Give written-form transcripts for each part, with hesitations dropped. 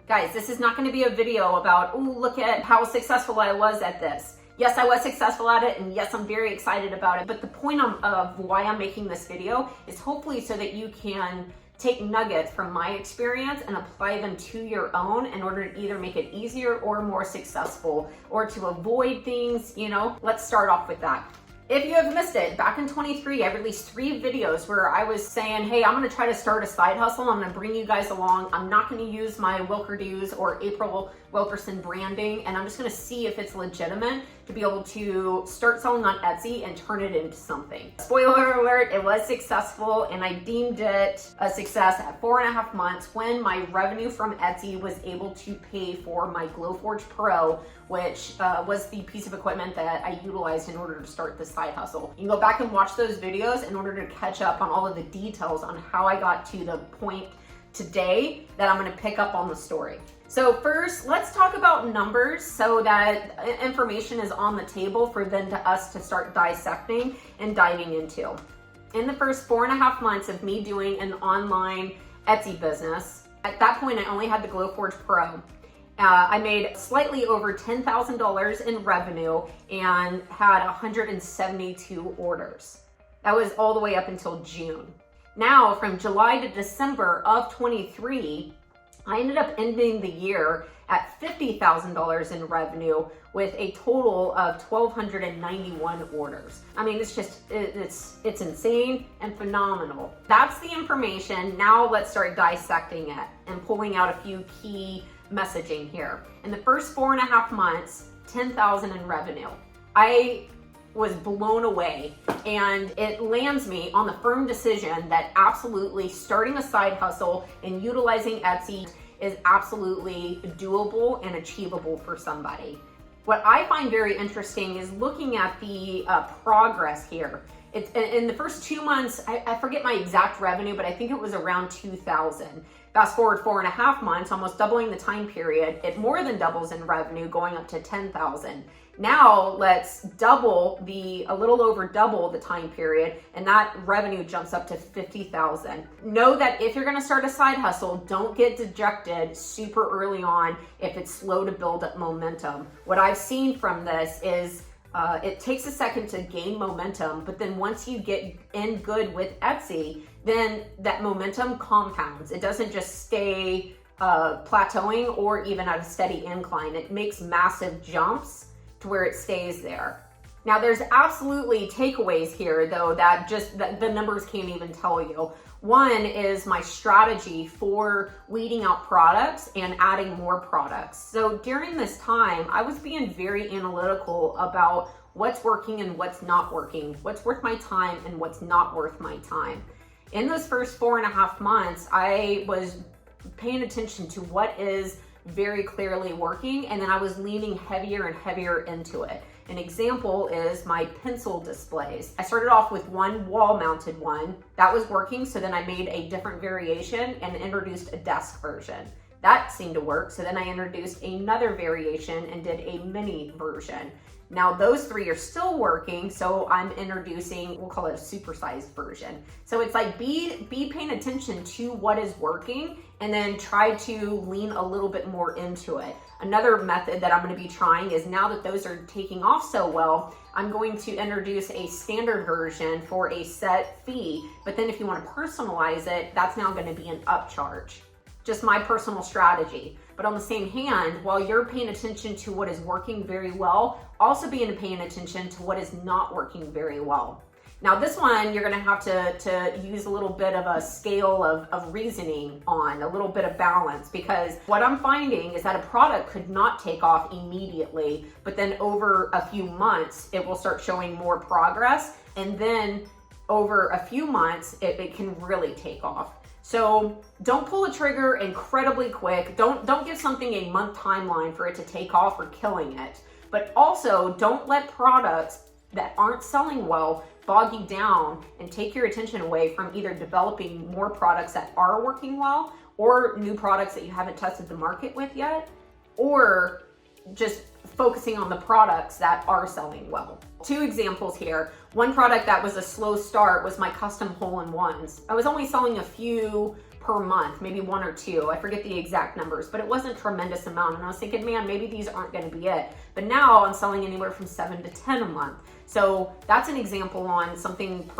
Guys, this is not going to be a video about, oh, look at how successful I was at this. Yes, I was successful at it, and yes, I'm very excited about it. But the point of why I'm making this video is hopefully so that you can take nuggets from my experience and apply them to your own in order to either make it easier or more successful, or to avoid things, you know. Let's start off with that. If you have missed it, back in 23, I released 3 videos where I was saying, hey, I'm gonna try to start a side hustle. I'm gonna bring you guys along. I'm not gonna use my Wilker Do's or April Wilkerson branding, and I'm just gonna see if it's legitimate to be able to start selling on Etsy and turn it into something. Spoiler alert, it was successful, and I deemed it a success at 4.5 months when my revenue from Etsy was able to pay for my Glowforge Pro, which was the piece of equipment that I utilized in order to start this side hustle. You can go back and watch those videos in order to catch up on all of the details on how I got to the point today that I'm gonna pick up on the story. So first, let's talk about numbers so that information is on the table for us to start dissecting and diving into. In the first 4.5 months of me doing an online Etsy business, at that point I only had the Glowforge Pro. I made slightly over $10,000 in revenue and had 172 orders. That was all the way up until June. Now, from July to December of 23, I ended up ending the year at $50,000 in revenue with a total of 1,291 orders. I mean, it's just, it's insane and phenomenal. That's the information. Now let's start dissecting it and pulling out a few key messaging here. In the first 4.5 months, 10,000 in revenue. I was blown away, and it lands me on the firm decision that absolutely starting a side hustle and utilizing Etsy is absolutely doable and achievable for somebody. What I find very interesting is looking at the progress here. It's in the first 2 months, I forget my exact revenue, but I think it was around 2,000. Fast forward 4.5 months, almost doubling the time period, it more than doubles in revenue, going up to 10,000. Now let's a little over double the time period, and that revenue jumps up to 50,000. Know that if you're gonna start a side hustle, don't get dejected super early on if it's slow to build up momentum. What I've seen from this is it takes a second to gain momentum, but then once you get in good with Etsy, then that momentum compounds. It doesn't just stay plateauing or even at a steady incline. It makes massive jumps to where it stays there. Now there's absolutely takeaways here though that the numbers can't even tell you. One is my strategy for weeding out products and adding more products. So during this time, I was being very analytical about what's working and what's not working, what's worth my time and what's not worth my time. In those first 4.5 months, I was paying attention to what is very clearly working, and then I was leaning heavier and heavier into it. An example is my pencil displays. I started off with one wall-mounted one. That was working, so then I made a different variation and introduced a desk version. That seemed to work, so then I introduced another variation and did a mini version. Now those 3 are still working, so I'm introducing, we'll call it a supersized version. So it's like be paying attention to what is working and then try to lean a little bit more into it. Another method that I'm gonna be trying is, now that those are taking off so well, I'm going to introduce a standard version for a set fee, but then if you wanna personalize it, that's now gonna be an upcharge. Just my personal strategy. But on the same hand, while you're paying attention to what is working very well, also paying attention to what is not working very well. Now this one, you're gonna have to use a little bit of a scale of reasoning on, a little bit of balance, because what I'm finding is that a product could not take off immediately, but then over a few months, it will start showing more progress, and then over a few months, it can really take off. So don't pull a trigger incredibly quick. Don't give something a month timeline for it to take off or killing it. But also don't let products that aren't selling well bog you down and take your attention away from either developing more products that are working well, or new products that you haven't tested the market with yet, or just focusing on the products that are selling well. 2 examples here. One product that was a slow start was my custom hole-in-ones. I was only selling a few per month, maybe 1 or 2. I forget the exact numbers, but it wasn't a tremendous amount. And I was thinking, man, maybe these aren't going to be it. But now I'm selling anywhere from 7 to 10 a month. So that's an example on something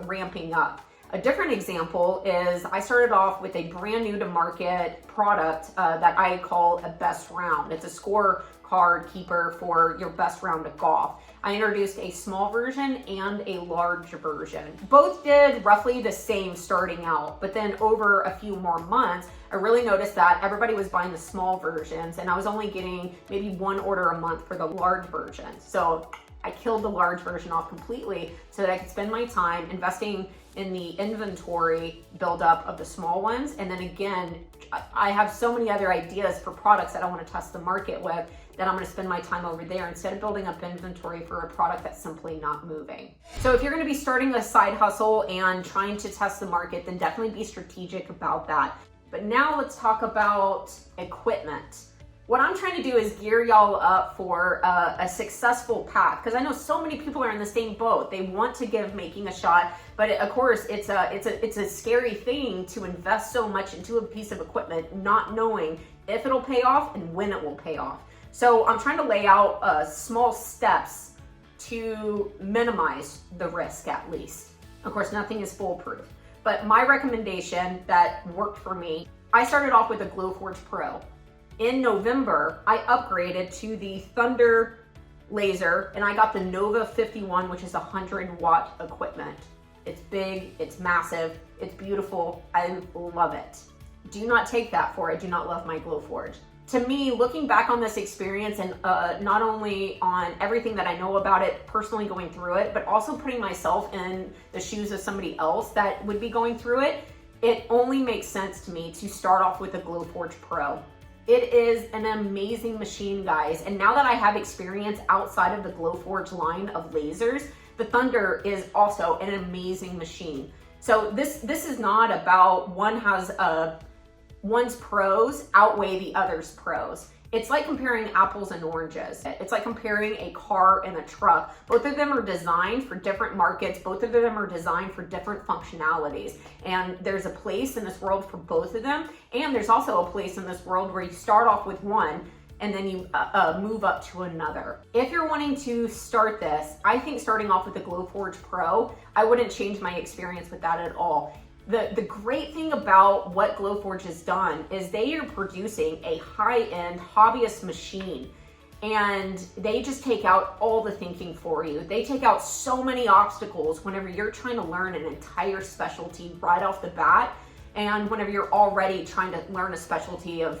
ramping up. A different example is I started off with a brand new to market product that I call a best round. It's a scorecard keeper for your best round of golf. I introduced a small version and a large version. Both did roughly the same starting out, but then over a few more months, I really noticed that everybody was buying the small versions and I was only getting maybe 1 order a month for the large version. So I killed the large version off completely so that I could spend my time investing in the inventory buildup of the small ones. And then again, I have so many other ideas for products that I want to test the market with that I'm going to spend my time over there instead of building up inventory for a product that's simply not moving. So if you're going to be starting a side hustle and trying to test the market, then definitely be strategic about that. But now let's talk about equipment. What I'm trying to do is gear y'all up for a successful path, because I know so many people are in the same boat. They want to give making a shot, but of course it's a scary thing to invest so much into a piece of equipment, not knowing if it'll pay off and when it will pay off. So I'm trying to lay out small steps to minimize the risk at least. Of course, nothing is foolproof, but my recommendation that worked for me, I started off with a Glowforge Pro. In November, I upgraded to the Thunder laser and I got the Nova 51, which is 100-watt equipment. It's big, it's massive, it's beautiful, I love it. Do not take that for I do not love my Glowforge. To me, looking back on this experience and not only on everything that I know about it, personally going through it, but also putting myself in the shoes of somebody else that would be going through it, it only makes sense to me to start off with a Glowforge Pro. It is an amazing machine, guys. And now that I have experience outside of the Glowforge line of lasers, the Thunder is also an amazing machine. So this is not about one's pros outweigh the other's pros. It's like comparing apples and oranges. It's like comparing a car and a truck. Both of them are designed for different markets. Both of them are designed for different functionalities. And there's a place in this world for both of them. And there's also a place in this world where you start off with one and then you move up to another. If you're wanting to start this, I think starting off with the Glowforge Pro, I wouldn't change my experience with that at all. The great thing about what Glowforge has done is they are producing a high-end hobbyist machine, and they just take out all the thinking for you. They take out so many obstacles whenever you're trying to learn an entire specialty right off the bat, and whenever you're already trying to learn a specialty of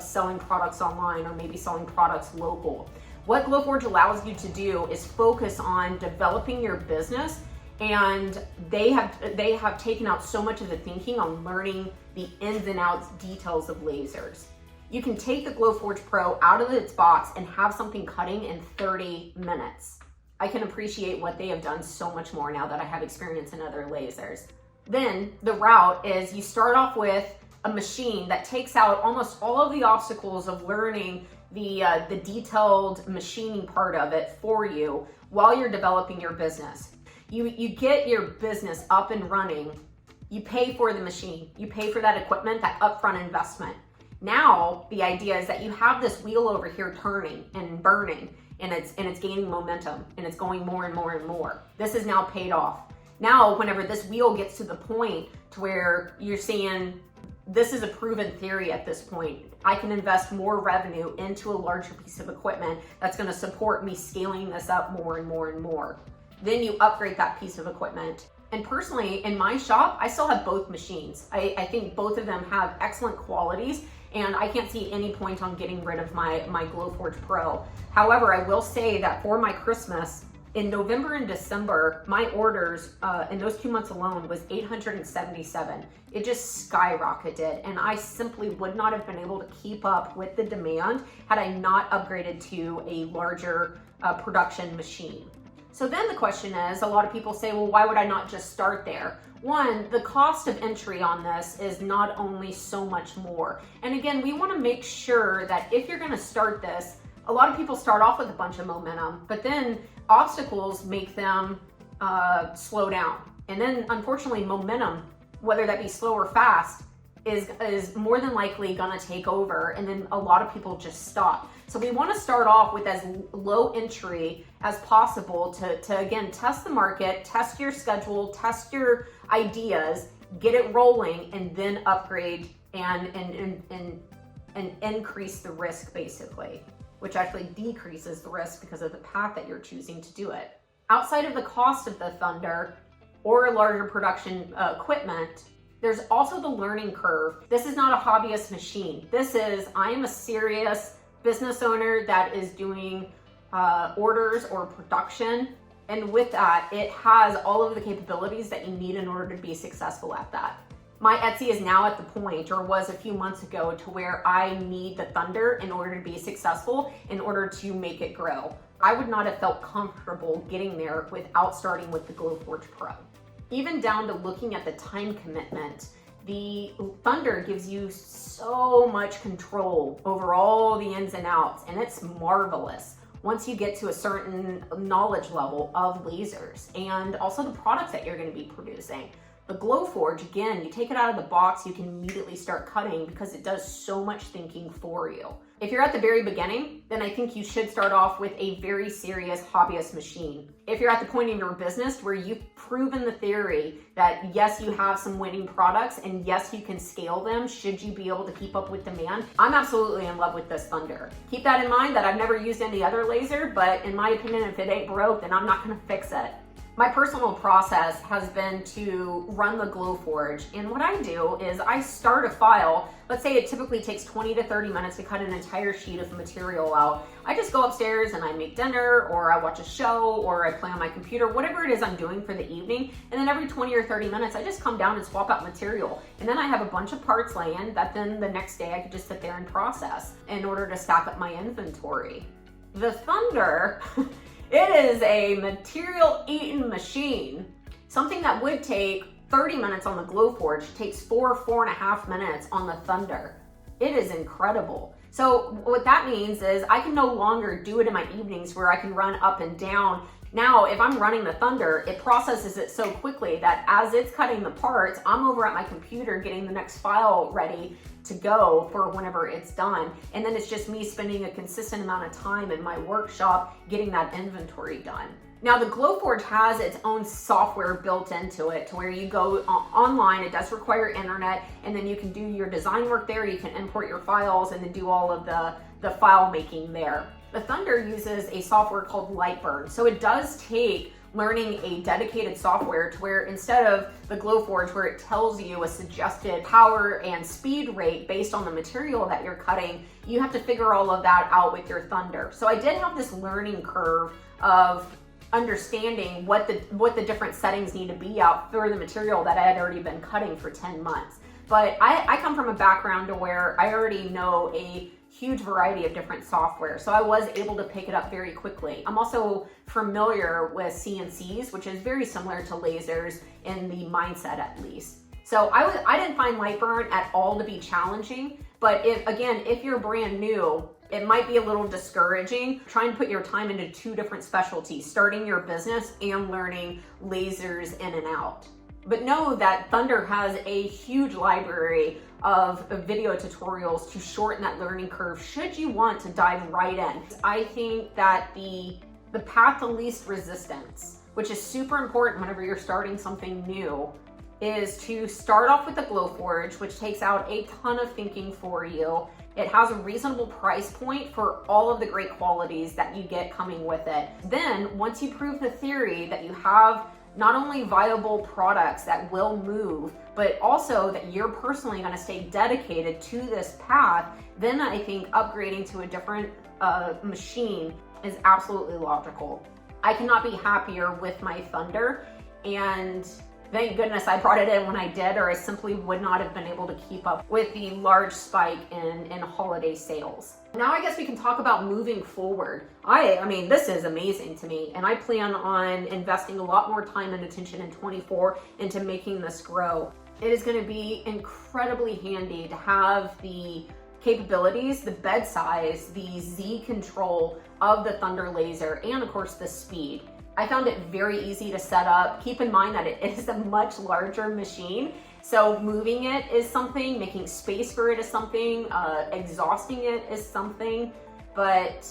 selling products online or maybe selling products local. What Glowforge allows you to do is focus on developing your business, and they have taken out so much of the thinking on learning the ins and outs details of lasers. You can take the Glowforge Pro out of its box and have something cutting in 30 minutes. I can appreciate what they have done so much more now that I have experience in other lasers. Then the route is you start off with a machine that takes out almost all of the obstacles of learning the detailed machining part of it for you while you're developing your business. You get your business up and running, you pay for the machine, you pay for that equipment, that upfront investment. Now, the idea is that you have this wheel over here turning and burning, and it's gaining momentum, and it's going more and more and more. This is now paid off. Now, whenever this wheel gets to the point to where you're seeing, this is a proven theory at this point, I can invest more revenue into a larger piece of equipment that's gonna support me scaling this up more and more and more. Then you upgrade that piece of equipment. And personally, in my shop, I still have both machines. I think both of them have excellent qualities, and I can't see any point on getting rid of my Glowforge Pro. However, I will say that for my Christmas, in November and December, my orders in those 2 months alone was 877. It just skyrocketed, and I simply would not have been able to keep up with the demand had I not upgraded to a larger production machine. So then the question is, a lot of people say, well, why would I not just start there? One, the cost of entry on this is not only so much more. And again, we want to make sure that if you're going to start this, a lot of people start off with a bunch of momentum, but then obstacles make them slow down. And then unfortunately, momentum, whether that be slow or fast, is more than likely gonna take over, and then a lot of people just stop. So we wanna start off with as low entry as possible to again, test the market, test your schedule, test your ideas, get it rolling, and then upgrade and increase the risk basically, which actually decreases the risk because of the path that you're choosing to do it. Outside of the cost of the Thunder or larger production equipment, there's also the learning curve. This is not a hobbyist machine. I am a serious business owner that is doing orders or production. And with that, it has all of the capabilities that you need in order to be successful at that. My Etsy is now at the point, or was a few months ago, to where I need the Thunder in order to be successful, in order to make it grow. I would not have felt comfortable getting there without starting with the Glowforge Pro. Even down to looking at the time commitment, the Thunder gives you so much control over all the ins and outs, and it's marvelous once you get to a certain knowledge level of lasers and also the products that you're going to be producing. The Glowforge, again, you take it out of the box, you can immediately start cutting because it does so much thinking for you. If you're at the very beginning, then I think you should start off with a very serious hobbyist machine. If you're at the point in your business where you've proven the theory that yes, you have some winning products and yes, you can scale them should you be able to keep up with demand, I'm absolutely in love with this Thunder. Keep that in mind that I've never used any other laser, but in my opinion, if it ain't broke, then I'm not gonna fix it. My personal process has been to run the Glowforge, and what I do is I start a file. Let's say it typically takes 20 to 30 minutes to cut an entire sheet of material out. I just go upstairs and I make dinner, or I watch a show, or I play on my computer, whatever it is I'm doing for the evening, and then every 20 or 30 minutes I just come down and swap out material. And then I have a bunch of parts laying that then the next day I could just sit there and process in order to stack up my inventory. The Thunder, it is a material-eating machine. Something that would take 30 minutes on the Glowforge takes 4.5 minutes on the Thunder. It is incredible. So what that means is I can no longer do it in my evenings where I can run up and down. Now, if I'm running the Thunder, it processes it so quickly that as it's cutting the parts, I'm over at my computer getting the next file ready to go for whenever it's done. And then it's just me spending a consistent amount of time in my workshop getting that inventory done. Now the Glowforge has its own software built into it to where you go online, it does require internet, and then you can do your design work there, you can import your files and then do all of the file making there. The Thunder uses a software called Lightburn, so it does take learning a dedicated software to where instead of the Glowforge where it tells you a suggested power and speed rate based on the material that you're cutting, you have to figure all of that out with your Thunder. So I did have this learning curve of understanding what the different settings need to be out for the material that I had already been cutting for 10 months. But I come from a background to where I already know a huge variety of different software, so I was able to pick it up very quickly. I'm also familiar with CNCs, which is very similar to lasers in the mindset at least. So I didn't find Lightburn at all to be challenging, but if you're brand new, it might be a little discouraging trying to put your time into two different specialties, starting your business and learning lasers in and out. But know that Thunder has a huge library of video tutorials to shorten that learning curve should you want to dive right in. I think that the path to least resistance, which is super important whenever you're starting something new, is to start off with the Glowforge, which takes out a ton of thinking for you. It has a reasonable price point for all of the great qualities that you get coming with it. Then, once you prove the theory that you have not only viable products that will move, but also that you're personally going to stay dedicated to this path, then I think upgrading to a different machine is absolutely logical. I cannot be happier with my Thunder, and thank goodness I brought it in when I did, or I simply would not have been able to keep up with the large spike in holiday sales. Now I guess we can talk about moving forward. I mean, this is amazing to me, and I plan on investing a lot more time and attention in 24 into making this grow. It is going to be incredibly handy to have the capabilities, the bed size, the Z control of the Thunder laser, and of course the speed. I found it very easy to set up. Keep in mind that it is a much larger machine, So moving it is something, making space for it is something, exhausting it is something, but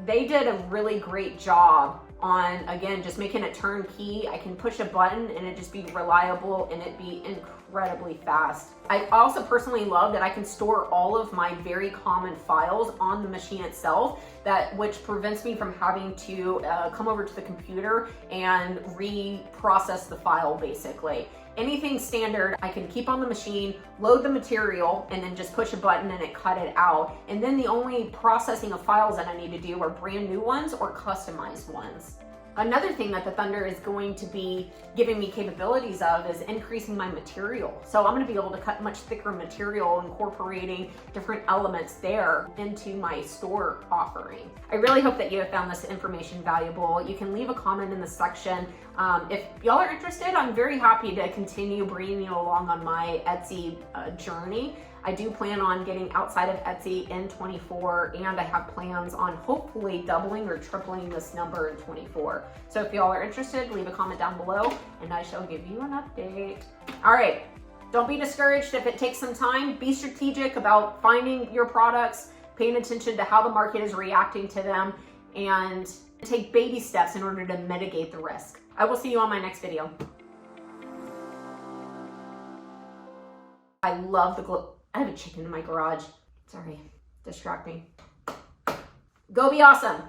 they did a really great job on, again, just making it turnkey. I can push a button and it just be reliable and it be incredibly fast. I also personally love that I can store all of my very common files on the machine itself, which prevents me from having to come over to the computer and reprocess the file basically. Anything standard, I can keep on the machine, load the material, and then just push a button and it cut it out. And then the only processing of files that I need to do are brand new ones or customized ones. Another thing that the Thunder is going to be giving me capabilities of is increasing my material. So I'm going to be able to cut much thicker material, incorporating different elements there into my store offering. I really hope that you have found this information valuable. You can leave a comment in the section. If y'all are interested, I'm very happy to continue bringing you along on my Etsy journey. I do plan on getting outside of Etsy in 24, and I have plans on hopefully doubling or tripling this number in 24. So if y'all are interested, leave a comment down below and I shall give you an update. All right, don't be discouraged if it takes some time. Be strategic about finding your products, paying attention to how the market is reacting to them, and take baby steps in order to mitigate the risk. I will see you on my next video. I love the glow. I have a chicken in my garage. Sorry, distracting. Go be awesome.